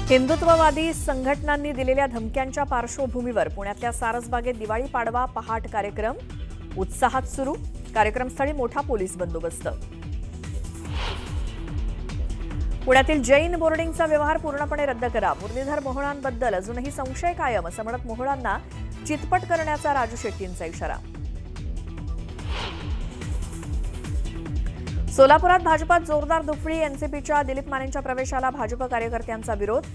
हिंदुत्ववादी संघटनांनी दिलेल्या धमक्यांच्या पार्श्वभूमीवर पुण्यातल्या सारसबागेत दिवाळी पाडवा पहाट कार्यक्रम उत्साहात सुरू. कार्यक्रमस्थळी मोठा पोलीस बंदोबस्त. पुण्यातील जैन बोर्डिंगचा व्यवहार पूर्णपणे रद्द करा. मुरलीधर मोहोळांबद्दल अजूनही संशय कायम असं म्हणत मोहोळांना चितपट करण्याचा राजू शेट्टींचा इशारा. सोलापुरात भाजपात जोरदार दुफळी. एनसीपीच्या दिलीप मानेंच्या प्रवेशाला भाजप कार्यकर्त्यांचा विरोध.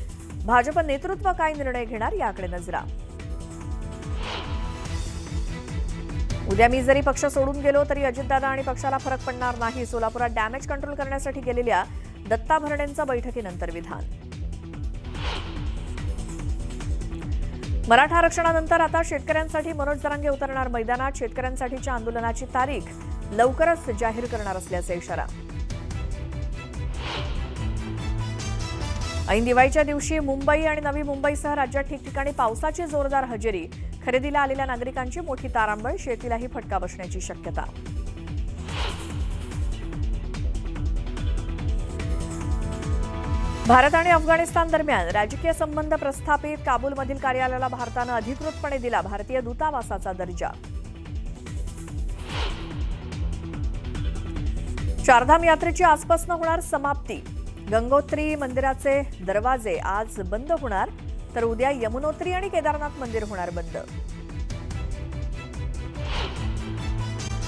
भाजप नेतृत्व काय निर्णय घेणार याकडे नजरा. उद्या मी जरी पक्ष सोडून गेलो तरी अजितदादा आणि पक्षाला फरक पडणार नाही. सोलापुरात डॅमेज कंट्रोल करण्यासाठी गेलेल्या दत्ता भरडेंचं बैठकीनंतर विधान. मराठा आरक्षणानंतर आता शेतकऱ्यांसाठी मनोज जरांगे उतरणार मैदानात. शेतकऱ्यांसाठीच्या आंदोलनाची तारीख लवकरच जाहीर करणार असल्याचा इशारा. ऐन दिवाळीच्या दिवशी मुंबई आणि नवी मुंबईसह राज्यात ठिकठिकाणी पावसाची जोरदार हजेरी. खरेदीला आलेल्या नागरिकांची मोठी तारांबळ. शेतीलाही फटका बसण्याची शक्यता. भारत आणि अफगाणिस्तान दरम्यान राजकीय संबंध प्रस्थापित. काबूलमधील कार्यालयाला भारतानं अधिकृतपणे दिला भारतीय दूतावासाचा दर्जा. चारधाम यात्रेची आजपासून होणार समाप्ती. गंगोत्री मंदिराचे दरवाजे आज बंद होणार तर उद्या यमुनोत्री आणि केदारनाथ मंदिर होणार बंद.